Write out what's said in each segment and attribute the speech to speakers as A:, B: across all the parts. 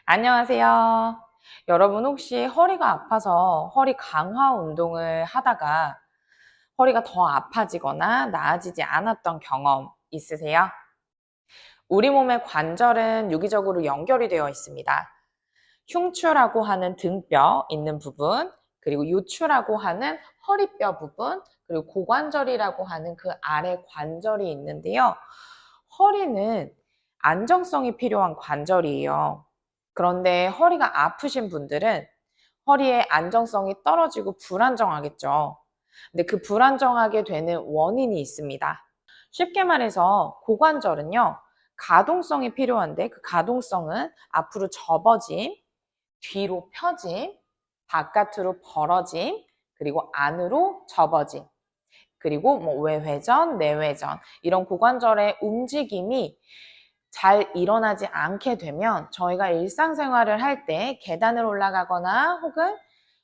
A: 안녕하세요. 여러분 혹시 허리가 아파서 허리 강화 운동을 하다가 허리가 더 아파지거나 나아지지 않았던 경험 있으세요? 우리 몸의 관절은 유기적으로 연결이 되어 있습니다. 흉추라고 하는 등뼈 있는 부분, 그리고 요추라고 하는 허리뼈 부분, 그리고 고관절이라고 하는 그 아래 관절이 있는데요. 허리는 안정성이 필요한 관절이에요. 그런데 허리가 아프신 분들은 허리의 안정성이 떨어지고 불안정하겠죠. 근데 그 불안정하게 되는 원인이 있습니다. 쉽게 말해서 고관절은요, 가동성이 필요한데 그 가동성은 앞으로 접어짐, 뒤로 펴짐, 바깥으로 벌어짐, 그리고 안으로 접어짐, 그리고 뭐 외회전, 내회전 이런 고관절의 움직임이 잘 일어나지 않게 되면 저희가 일상생활을 할 때 계단을 올라가거나 혹은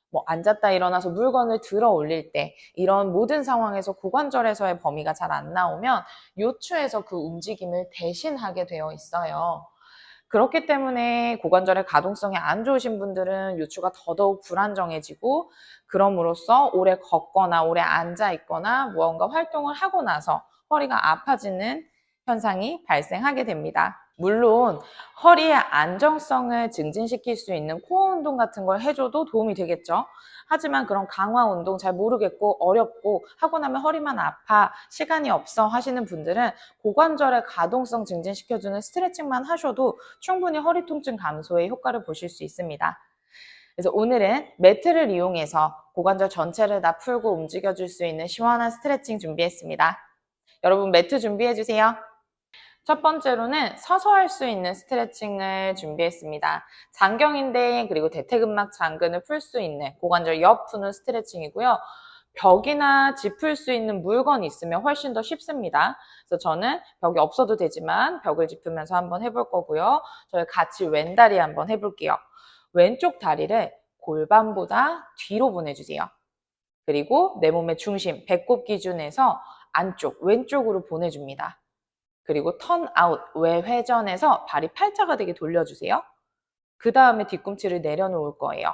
A: 뭐 앉았다 일어나서 물건을 들어 올릴 때 이런 모든 상황에서 고관절에서의 범위가 잘 안 나오면 요추에서 그 움직임을 대신하게 되어 있어요. 그렇기 때문에 고관절의 가동성이 안 좋으신 분들은 요추가 더더욱 불안정해지고 그럼으로써 오래 걷거나 오래 앉아 있거나 무언가 활동을 하고 나서 허리가 아파지는 현상이 발생하게 됩니다. 물론 허리의 안정성을 증진시킬 수 있는 코어 운동 같은 걸 해줘도 도움이 되겠죠. 하지만 그런 강화 운동 잘 모르겠고 어렵고 하고 나면 허리만 아파 시간이 없어 하시는 분들은 고관절의 가동성 증진시켜주는 스트레칭만 하셔도 충분히 허리 통증 감소에 효과를 보실 수 있습니다. 그래서 오늘은 매트를 이용해서 고관절 전체를 다 풀고 움직여줄 수 있는 시원한 스트레칭 준비했습니다. 여러분 매트 준비해주세요. 첫 번째로는 서서 할 수 있는 스트레칭을 준비했습니다. 장경인대 그리고 대퇴근막 장근을 풀 수 있는 고관절 옆 푸는 스트레칭이고요. 벽이나 짚을 수 있는 물건이 있으면 훨씬 더 쉽습니다. 그래서 저는 벽이 없어도 되지만 벽을 짚으면서 한번 해볼 거고요. 저희 같이 왼다리 한번 해볼게요. 왼쪽 다리를 골반보다 뒤로 보내주세요. 그리고 내 몸의 중심, 배꼽 기준에서 안쪽, 왼쪽으로 보내줍니다. 그리고 턴아웃, 외회전해서 발이 팔자가 되게 돌려주세요. 그 다음에 뒤꿈치를 내려놓을 거예요.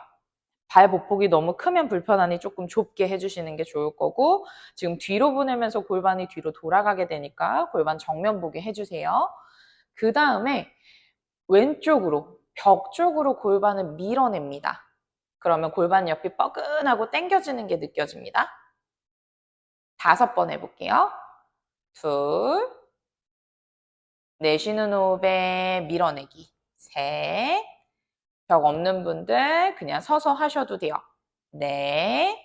A: 발 보폭이 너무 크면 불편하니 조금 좁게 해주시는 게 좋을 거고 지금 뒤로 보내면서 골반이 뒤로 돌아가게 되니까 골반 정면 보게 해주세요. 그 다음에 왼쪽으로, 벽 쪽으로 골반을 밀어냅니다. 그러면 골반 옆이 뻐근하고 당겨지는 게 느껴집니다. 5번 해볼게요. 둘, 내쉬는 호흡에 밀어내기. 셋, 벽 없는 분들 그냥 서서 하셔도 돼요. 넷,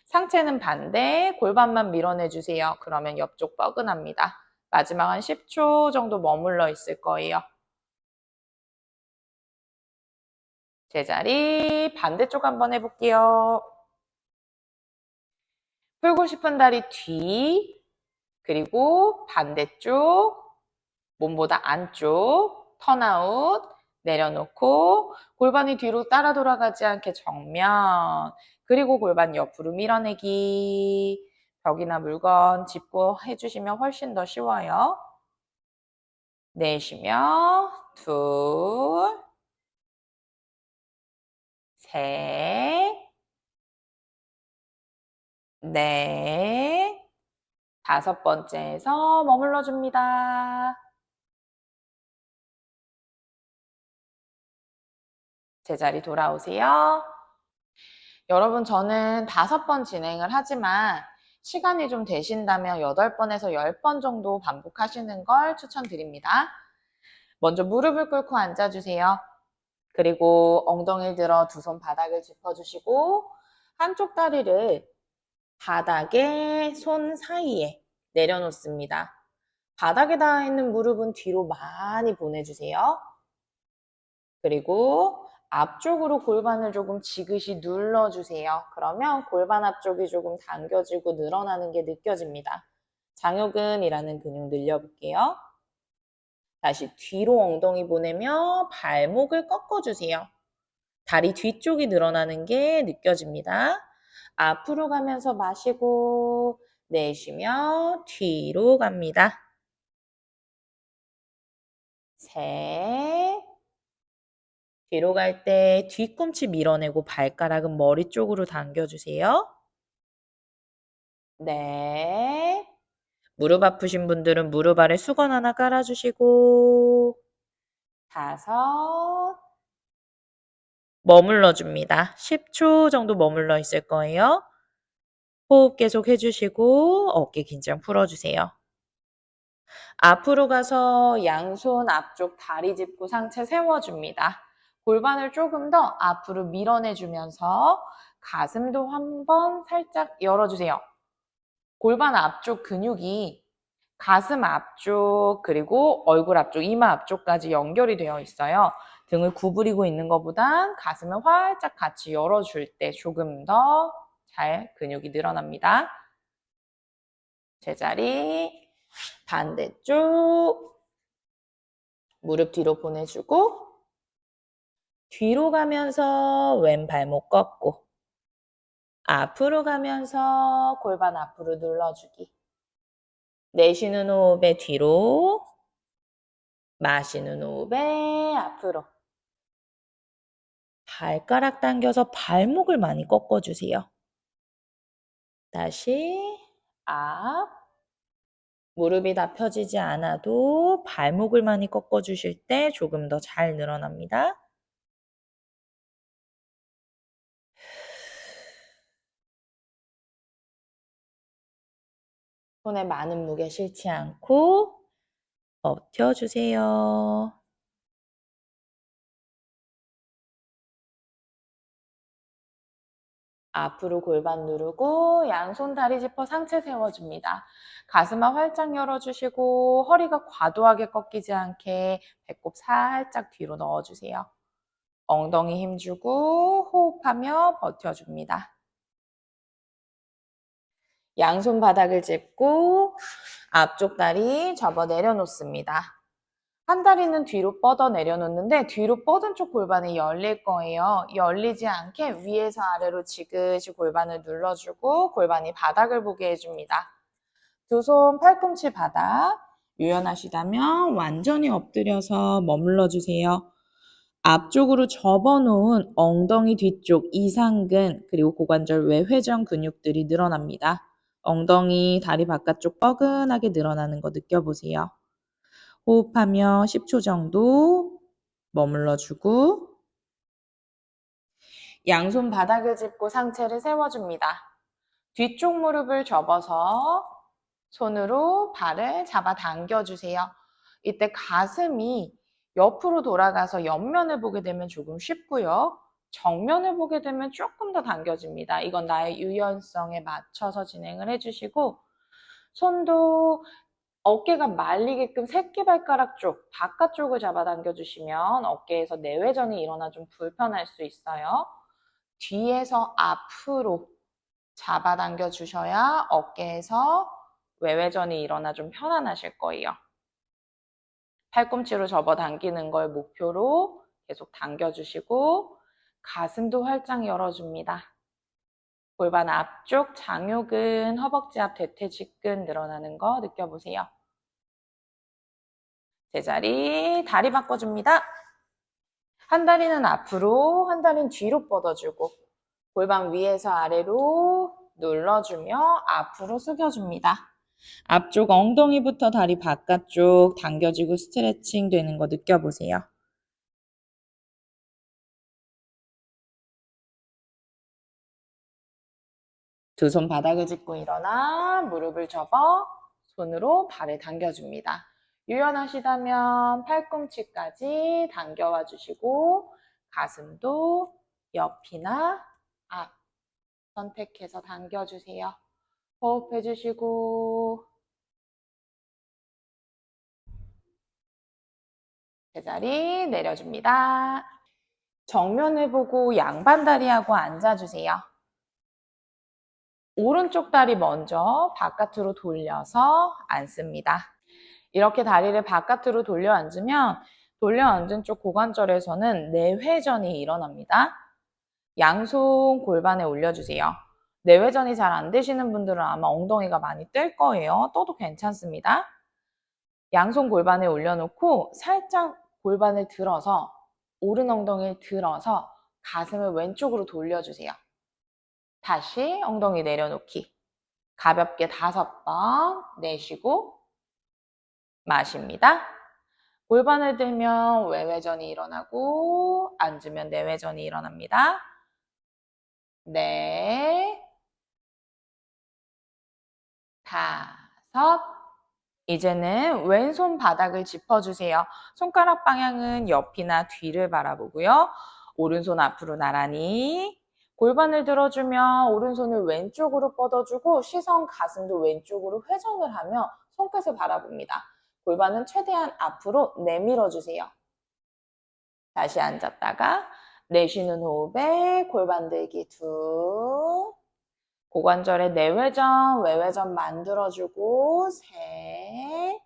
A: 상체는 반대, 골반만 밀어내주세요. 그러면 옆쪽 뻐근합니다. 마지막 한 10초 정도 머물러 있을 거예요. 제자리 반대쪽 한번 해볼게요. 풀고 싶은 다리 뒤, 그리고 반대쪽, 몸보다 안쪽, 턴아웃, 내려놓고 골반이 뒤로 따라 돌아가지 않게 정면, 그리고 골반 옆으로 밀어내기. 벽이나 물건 짚고 해주시면 훨씬 더 쉬워요. 내쉬며 둘, 셋, 넷, 5번째에서 머물러 줍니다. 제자리 돌아오세요. 여러분 저는 5번 진행을 하지만 시간이 좀 되신다면 8번에서 10번 정도 반복하시는 걸 추천드립니다. 먼저 무릎을 꿇고 앉아주세요. 그리고 엉덩이를 들어 두 손 바닥을 짚어주시고 한쪽 다리를 바닥에 손 사이에 내려놓습니다. 바닥에 닿아 있는 무릎은 뒤로 많이 보내주세요. 그리고 앞쪽으로 골반을 조금 지그시 눌러주세요. 그러면 골반 앞쪽이 조금 당겨지고 늘어나는 게 느껴집니다. 장요근이라는 근육 늘려볼게요. 다시 뒤로 엉덩이 보내며 발목을 꺾어주세요. 다리 뒤쪽이 늘어나는 게 느껴집니다. 앞으로 가면서 마시고 내쉬며 뒤로 갑니다. 셋, 뒤로 갈 때 뒤꿈치 밀어내고 발가락은 머리 쪽으로 당겨주세요. 네. 무릎 아프신 분들은 무릎 아래 수건 하나 깔아주시고 5. 머물러 줍니다. 10초 정도 머물러 있을 거예요. 호흡 계속 해주시고 어깨 긴장 풀어주세요. 앞으로 가서 양손 앞쪽 다리 짚고 상체 세워줍니다. 골반을 조금 더 앞으로 밀어내주면서 가슴도 한번 살짝 열어주세요. 골반 앞쪽 근육이 가슴 앞쪽 그리고 얼굴 앞쪽, 이마 앞쪽까지 연결이 되어 있어요. 등을 구부리고 있는 것보단 가슴을 활짝 같이 열어줄 때 조금 더 잘 근육이 늘어납니다. 제자리, 반대쪽, 무릎 뒤로 보내주고 뒤로 가면서 왼 발목 꺾고 앞으로 가면서 골반 앞으로 눌러주기. 내쉬는 호흡에 뒤로, 마시는 호흡에 앞으로. 발가락 당겨서 발목을 많이 꺾어주세요. 다시 앞. 무릎이 다 펴지지 않아도 발목을 많이 꺾어주실 때 조금 더 잘 늘어납니다. 손에 많은 무게 실지 않고 버텨주세요. 앞으로 골반 누르고 양손 다리 짚어 상체 세워줍니다. 가슴만 활짝 열어주시고 허리가 과도하게 꺾이지 않게 배꼽 살짝 뒤로 넣어주세요. 엉덩이 힘주고 호흡하며 버텨줍니다. 양손 바닥을 짚고 앞쪽 다리 접어 내려놓습니다. 한 다리는 뒤로 뻗어 내려놓는데 뒤로 뻗은 쪽 골반이 열릴 거예요. 열리지 않게 위에서 아래로 지그시 골반을 눌러주고 골반이 바닥을 보게 해줍니다. 두 손 팔꿈치 바닥. 유연하시다면 완전히 엎드려서 머물러 주세요. 앞쪽으로 접어놓은 엉덩이 뒤쪽 이상근 그리고 고관절 외회전 근육들이 늘어납니다. 엉덩이, 다리 바깥쪽 뻐근하게 늘어나는 거 느껴보세요. 호흡하며 10초 정도 머물러 주고 양손 바닥을 짚고 상체를 세워줍니다. 뒤쪽 무릎을 접어서 손으로 발을 잡아 당겨주세요. 이때 가슴이 옆으로 돌아가서 옆면을 보게 되면 조금 쉽고요. 정면을 보게 되면 조금 더 당겨집니다. 이건 나의 유연성에 맞춰서 진행을 해주시고 손도 어깨가 말리게끔 새끼발가락 쪽, 바깥쪽을 잡아당겨 주시면 어깨에서 내외전이 일어나 좀 불편할 수 있어요. 뒤에서 앞으로 잡아당겨 주셔야 어깨에서 외외전이 일어나 좀 편안하실 거예요. 팔꿈치로 접어당기는 걸 목표로 계속 당겨주시고 가슴도 활짝 열어줍니다. 골반 앞쪽 장요근, 허벅지 앞 대퇴직근 늘어나는 거 느껴보세요. 제자리, 다리 바꿔줍니다. 한 다리는 앞으로, 한 다리는 뒤로 뻗어주고 골반 위에서 아래로 눌러주며 앞으로 숙여줍니다. 앞쪽 엉덩이부터 다리 바깥쪽 당겨지고 스트레칭 되는 거 느껴보세요. 두 손 바닥을 짚고 일어나 무릎을 접어 손으로 발을 당겨줍니다. 유연하시다면 팔꿈치까지 당겨와 주시고 가슴도 옆이나 앞 선택해서 당겨주세요. 호흡해 주시고 제자리 내려줍니다. 정면을 보고 양반 다리하고 앉아주세요. 오른쪽 다리 먼저 바깥으로 돌려서 앉습니다. 이렇게 다리를 바깥으로 돌려 앉으면 돌려 앉은 쪽 고관절에서는 내회전이 일어납니다. 양손 골반에 올려주세요. 내회전이 잘 안 되시는 분들은 아마 엉덩이가 많이 뜰 거예요. 떠도 괜찮습니다. 양손 골반에 올려놓고 살짝 골반을 들어서 오른 엉덩이를 들어서 가슴을 왼쪽으로 돌려주세요. 다시 엉덩이 내려놓기. 가볍게 5번 내쉬고 마십니다. 골반을 들면 외회전이 일어나고 앉으면 내회전이 일어납니다. 넷, 5. 이제는 왼손 바닥을 짚어주세요. 손가락 방향은 옆이나 뒤를 바라보고요. 오른손 앞으로 나란히 골반을 들어주면 오른손을 왼쪽으로 뻗어주고 시선 가슴도 왼쪽으로 회전을 하며 손끝을 바라봅니다. 골반은 최대한 앞으로 내밀어주세요. 다시 앉았다가 내쉬는 호흡에 골반 들기 2, 고관절의 내회전, 외회전 만들어주고 3,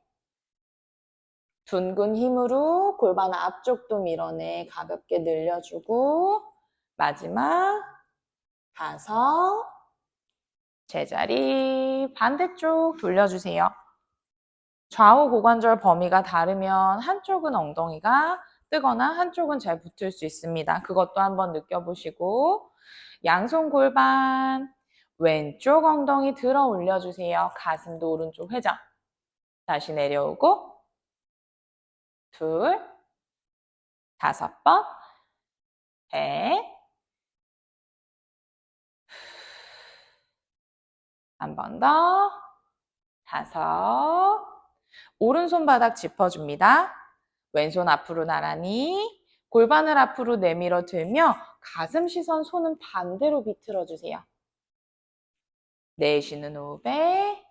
A: 둥근 힘으로 골반 앞쪽도 밀어내 가볍게 늘려주고 마지막 5, 제자리 반대쪽 돌려주세요. 좌우 고관절 범위가 다르면 한쪽은 엉덩이가 뜨거나 한쪽은 잘 붙을 수 있습니다. 그것도 한번 느껴보시고 양손 골반 왼쪽 엉덩이 들어 올려주세요. 가슴도 오른쪽 회전. 다시 내려오고 2, 5번 셋, 한 번 더 5. 오른손 바닥 짚어줍니다. 왼손 앞으로 나란히 골반을 앞으로 내밀어 들며 가슴 시선 손은 반대로 비틀어주세요. 내쉬는 호흡에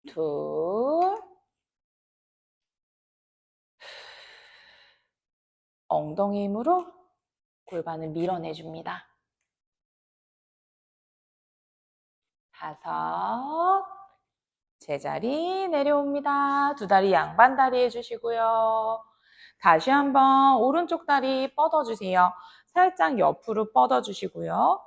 A: 2, 엉덩이 힘으로 골반을 밀어내줍니다. 5, 제자리 내려옵니다. 두 다리 양반 다리 해주시고요. 다시 한번 오른쪽 다리 뻗어주세요. 살짝 옆으로 뻗어주시고요.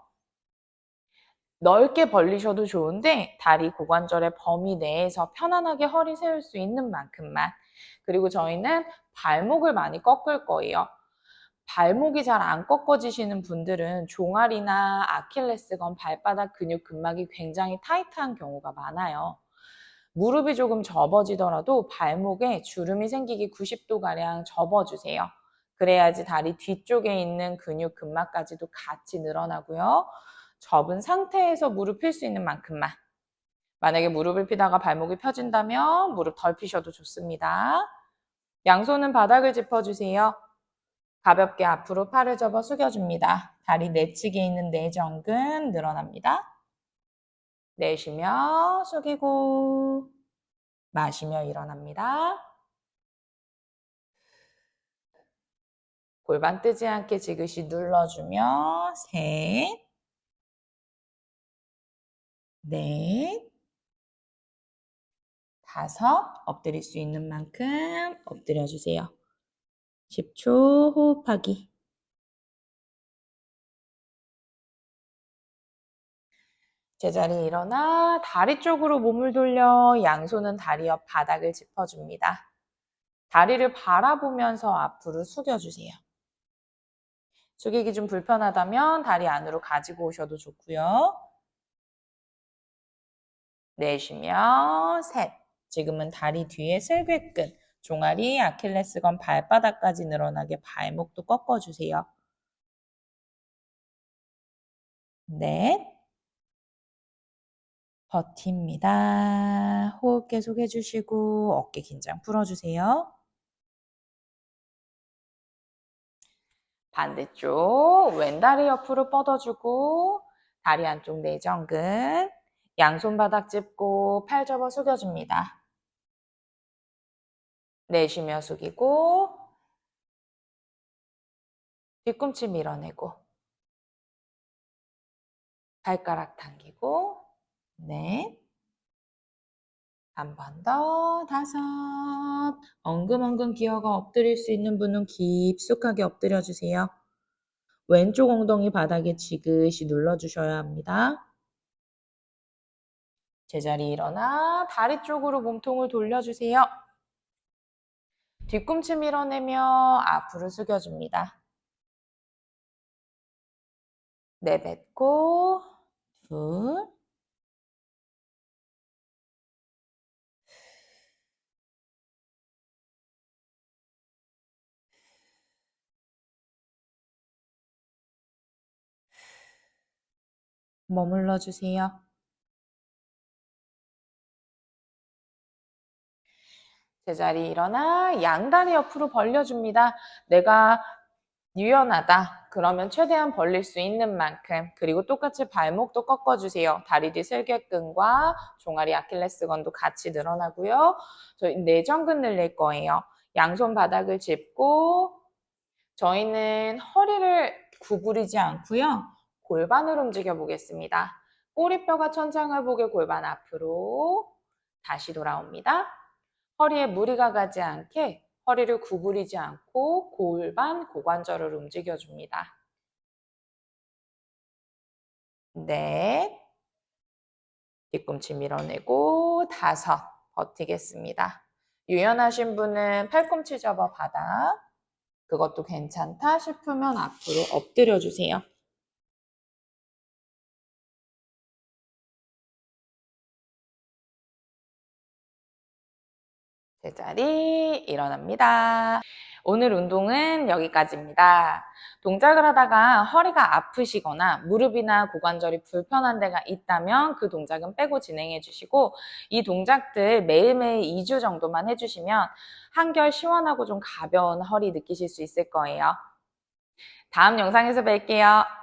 A: 넓게 벌리셔도 좋은데 다리 고관절의 범위 내에서 편안하게 허리 세울 수 있는 만큼만. 그리고 저희는 발목을 많이 꺾을 거예요. 발목이 잘 안 꺾어지시는 분들은 종아리나 아킬레스건 발바닥 근육 근막이 굉장히 타이트한 경우가 많아요. 무릎이 조금 접어지더라도 발목에 주름이 생기기 90도가량 접어주세요. 그래야지 다리 뒤쪽에 있는 근육 근막까지도 같이 늘어나고요. 접은 상태에서 무릎 필 수 있는 만큼만. 만약에 무릎을 피다가 발목이 펴진다면 무릎 덜 피셔도 좋습니다. 양손은 바닥을 짚어주세요. 가볍게 앞으로 팔을 접어 숙여줍니다. 다리 내측에 있는 내전근 늘어납니다. 내쉬며 숙이고 마시며 일어납니다. 골반 뜨지 않게 지그시 눌러주며 셋, 넷, 5, 엎드릴 수 있는 만큼 엎드려주세요. 10초 호흡하기. 제자리 일어나 다리 쪽으로 몸을 돌려 양손은 다리 옆 바닥을 짚어줍니다. 다리를 바라보면서 앞으로 숙여주세요. 숙이기 좀 불편하다면 다리 안으로 가지고 오셔도 좋고요. 내쉬며 셋. 지금은 다리 뒤에 슬개근, 종아리, 아킬레스건 발바닥까지 늘어나게 발목도 꺾어주세요. 넷. 버팁니다. 호흡 계속 해주시고 어깨 긴장 풀어주세요. 반대쪽 왼다리 옆으로 뻗어주고 다리 안쪽 내전근 양손 바닥 짚고 팔 접어 숙여줍니다. 내쉬며 숙이고 뒤꿈치 밀어내고 발가락 당기고 넷, 한 번 더 5. 엉금엉금 기어가 엎드릴 수 있는 분은 깊숙하게 엎드려주세요. 왼쪽 엉덩이 바닥에 지그시 눌러주셔야 합니다. 제자리 일어나 다리 쪽으로 몸통을 돌려주세요. 뒤꿈치 밀어내며 앞으로 숙여줍니다. 내뱉고, 둘, 머물러 주세요. 제자리 일어나 양다리 옆으로 벌려줍니다. 내가 유연하다. 그러면 최대한 벌릴 수 있는 만큼. 그리고 똑같이 발목도 꺾어주세요. 다리 뒤 슬개끈과 종아리 아킬레스건도 같이 늘어나고요. 저희 내전근 늘릴 거예요. 양손 바닥을 짚고 저희는 허리를 구부리지 않고요. 골반을 움직여 보겠습니다. 꼬리뼈가 천장을 보게 골반 앞으로 다시 돌아옵니다. 허리에 무리가 가지 않게 허리를 구부리지 않고 골반, 고관절을 움직여줍니다. 넷, 뒤꿈치 밀어내고 다섯, 버티겠습니다. 유연하신 분은 팔꿈치 접어 바닥, 그것도 괜찮다 싶으면 앞으로 엎드려 주세요. 제자리 일어납니다. 오늘 운동은 여기까지입니다. 동작을 하다가 허리가 아프시거나 무릎이나 고관절이 불편한 데가 있다면 그 동작은 빼고 진행해 주시고 이 동작들 매일매일 2주 정도만 해주시면 한결 시원하고 좀 가벼운 허리 느끼실 수 있을 거예요. 다음 영상에서 뵐게요.